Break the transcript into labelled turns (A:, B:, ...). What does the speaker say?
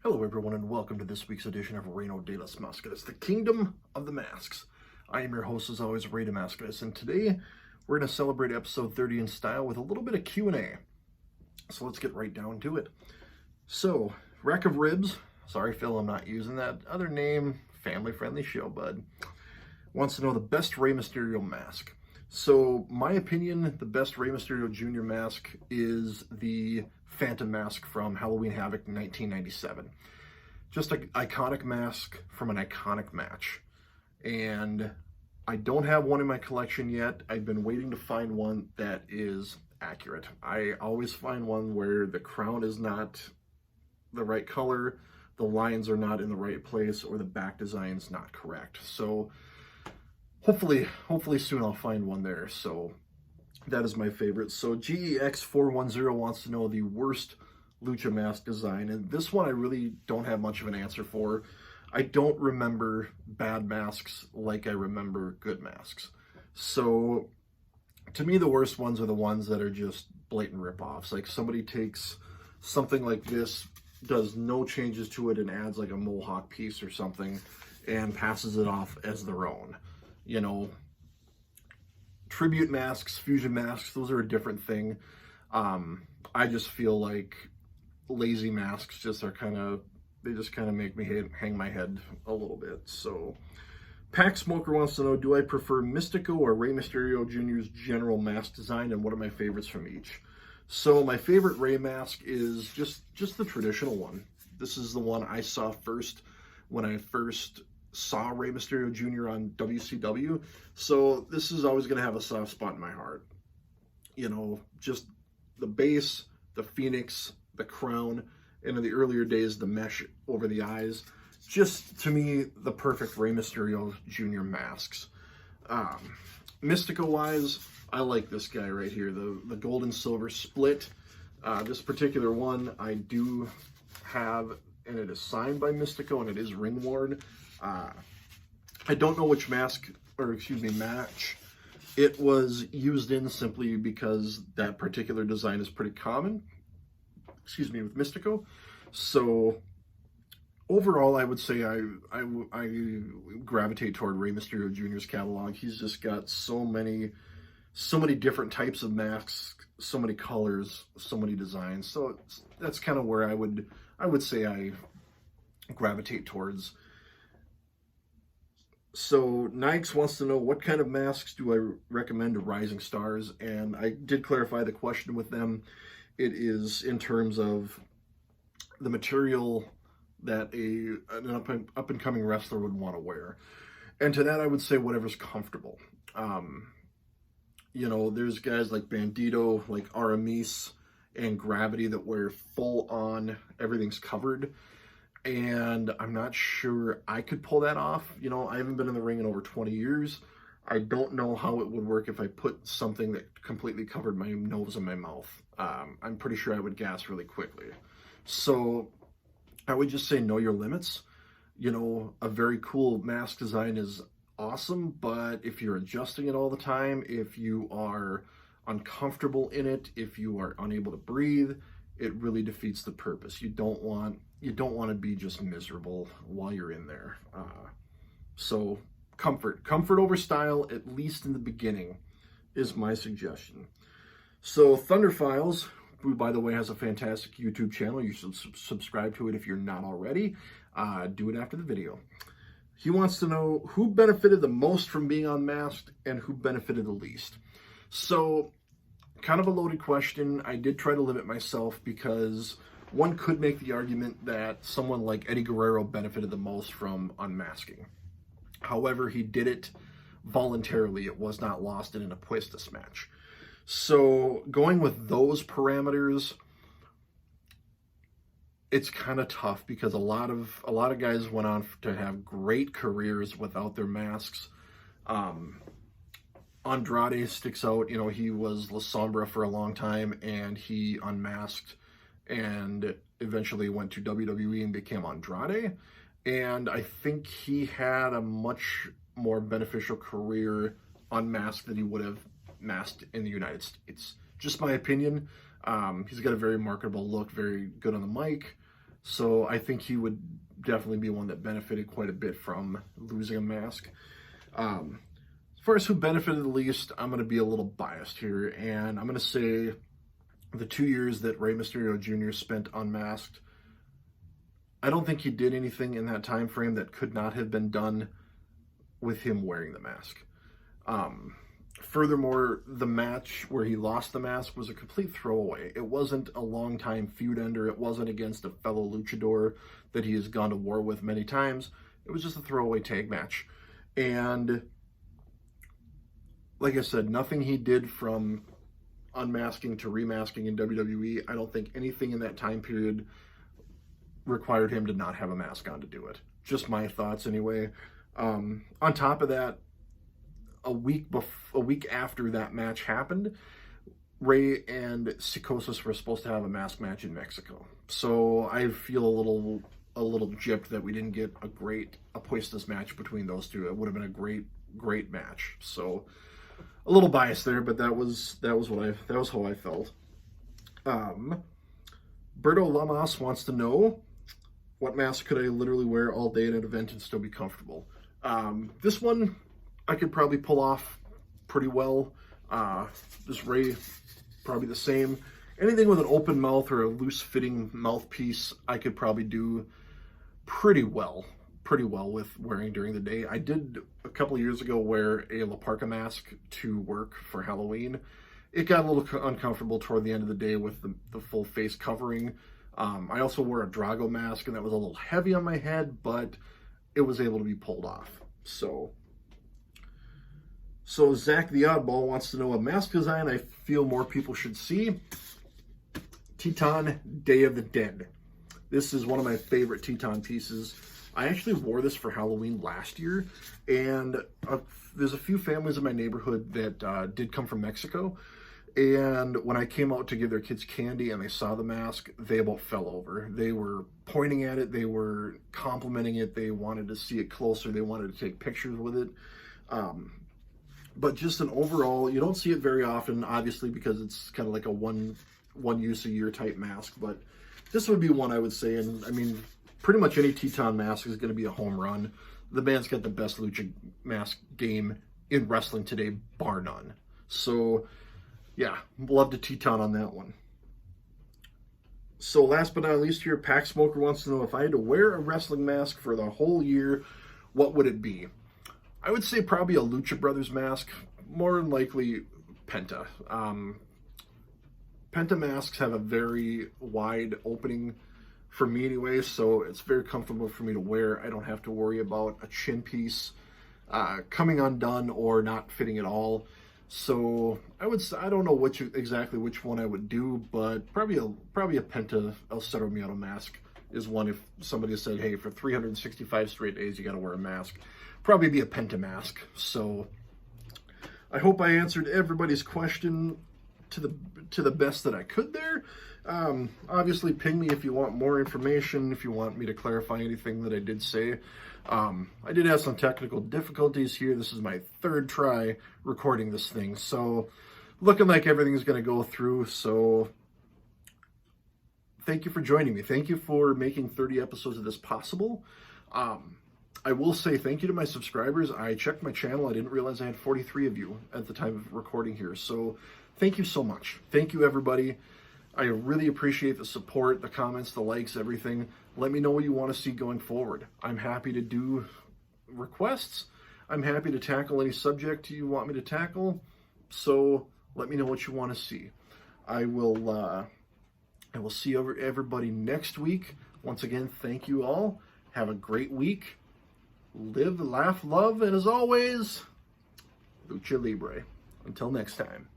A: Hello everyone and welcome to this week's edition of Reino de las Mascaras, the Kingdom of the Masks. I am your host as always, Reino Mascaras, and today we're going to celebrate episode 30 in style with a little bit of Q&A. So let's get right down to it. So, Rack of Ribs, sorry Phil, I'm not using that other name, family-friendly show, bud, wants to know the best Rey Mysterio mask. So, my opinion, the best Rey Mysterio Jr. mask is the Phantom mask from Halloween Havoc 1997. Just an iconic mask from an iconic match. And I don't have one in my collection yet. I've been waiting to find one that is accurate. I always find one where the crown is not the right color, the lines are not in the right place, or the back design's not correct. So hopefully soon I'll find one there. So that is my favorite. So GEX410 wants to know the worst lucha mask design, and this one I really don't have much of an answer for. I don't remember bad masks like I remember good masks. So to me, the worst ones are the ones that are just blatant rip-offs. Like somebody takes something like this, does no changes to it, and adds like a mohawk piece or something and passes it off as their own. You know, tribute masks, fusion masks, those are a different thing. I just feel like lazy masks just are they just kind of make me hang my head a little bit. So Pack Smoker wants to know, do I prefer Mystico or Rey Mysterio Jr.'s general mask design, and what are my favorites from each? So my favorite Rey mask is just the traditional one. This is the one I saw first when I first saw Rey Mysterio Jr. on WCW, so this is always going to have a soft spot in my heart. You know, just the base, the phoenix, the crown, and in the earlier days, the mesh over the eyes. Just, to me, the perfect Rey Mysterio Jr. masks. Mystico-wise, I like this guy right here, the gold and silver split. This particular one I do have, and it is signed by Mystico, and it is ring-worn. I don't know which match it was used in, simply because that particular design is pretty common, with Mystico. So overall, I would say I gravitate toward Rey Mysterio Jr.'s catalog. He's just got so many different types of masks, so many colors, so many designs. So that's kind of where I would say I gravitate towards. So Nikes wants to know, what kind of masks do I recommend to rising stars? And I did clarify the question with them. It is in terms of the material that an up-and-coming wrestler would want to wear. And to that, I would say whatever's comfortable. You know, there's guys like Bandito, like Aramis, and Gravity that wear full-on, everything's covered. And I'm not sure I could pull that off. You know, I haven't been in the ring in over 20 years. I don't know how it would work if I put something that completely covered my nose and my mouth. I'm pretty sure I would gas really quickly. So I would just say know your limits. You know, a very cool mask design is awesome, but if you're adjusting it all the time, if you are uncomfortable in it, if you are unable to breathe, it really defeats the purpose. You don't want to be just miserable while you're in there. So comfort over style, at least in the beginning, is my suggestion. So Thunder Files, who by the way has a fantastic YouTube channel, you should subscribe to it if you're not already. Do it after the video. He wants to know who benefited the most from being unmasked and who benefited the least. So kind of a loaded question. I did try to limit myself because one could make the argument that someone like Eddie Guerrero benefited the most from unmasking. However, he did it voluntarily. It was not lost in an apuestas match. So going with those parameters, it's kind of tough because a lot of guys went on to have great careers without their masks. Andrade sticks out. You know, he was La Sombra for a long time, and he unmasked and eventually went to WWE and became Andrade. And I think he had a much more beneficial career unmasked than he would have masked in the United States. Just my opinion. He's got a very marketable look, very good on the mic, So I think he would definitely be one that benefited quite a bit from losing a mask. As far as who benefited the least, I'm going to be a little biased here, and I'm going to say the 2 years that Rey Mysterio Jr. spent unmasked, I don't think he did anything in that time frame that could not have been done with him wearing the mask. Furthermore, the match where he lost the mask was a complete throwaway. It wasn't a long-time feud ender. It wasn't against a fellow luchador that he has gone to war with many times. It was just a throwaway tag match. And like I said, nothing he did from unmasking to remasking in WWE, I don't think anything in that time period required him to not have a mask on to do it. Just my thoughts anyway. On top of that, a week after that match happened, Rey and Psicosis were supposed to have a mask match in Mexico. So I feel a little gypped that we didn't get a great Apuestas match between those two. It would have been a great match. So a little biased there, but that was how I felt. Berto Lamas wants to know, what mask could I literally wear all day at an event and still be comfortable? This one I could probably pull off pretty well. This Rey, probably the same. Anything with an open mouth or a loose-fitting mouthpiece, I could probably do pretty well with wearing during the day. I did a couple of years ago wear a La Parka mask to work for Halloween. It got a little uncomfortable toward the end of the day with the full face covering. I also wore a Drago mask, and that was a little heavy on my head, but it was able to be pulled off. So Zach the Oddball wants to know a mask design I feel more people should see. Teton Day of the Dead. This is one of my favorite Teton pieces. I actually wore this for Halloween last year, and there's a few families in my neighborhood that did come from Mexico, and when I came out to give their kids candy and they saw the mask, they about fell over. They were pointing at it, they were complimenting it, they wanted to see it closer, they wanted to take pictures with it. But just an overall, you don't see it very often, obviously, because it's kind of like a one use a year type mask, but this would be one I would say. And I mean, pretty much any Teton mask is going to be a home run. The man's got the best lucha mask game in wrestling today, bar none. So yeah, love to Teton on that one. So last but not least here, Pack Smoker wants to know, if I had to wear a wrestling mask for the whole year, what would it be? I would say probably a Lucha Brothers mask, more than likely Penta. Penta masks have a very wide opening for me anyway, so it's very comfortable for me to wear. I don't have to worry about a chin piece coming undone or not fitting at all. So I don't know exactly which one I would do, but probably a Penta El Cero Miedo mask is one. If somebody said, hey, for 365 straight days you got to wear a mask, probably be a Penta mask. So I hope I answered everybody's question to the best that I could there. Obviously, ping me if you want more information, if you want me to clarify anything that I did say. I did have some technical difficulties here. This is my third try recording this thing, so looking like everything's going to go through. So thank you for joining me. Thank you for making 30 episodes of this possible. I will say thank you to my subscribers. I checked my channel. I didn't realize I had 43 of you at the time of recording here. So thank you so much. Thank you, everybody. I really appreciate the support, the comments, the likes, everything. Let me know what you want to see going forward. I'm happy to do requests. I'm happy to tackle any subject you want me to tackle. So let me know what you want to see. I will see everybody next week. Once again, thank you all. Have a great week. Live, laugh, love, and as always, Lucha Libre. Until next time.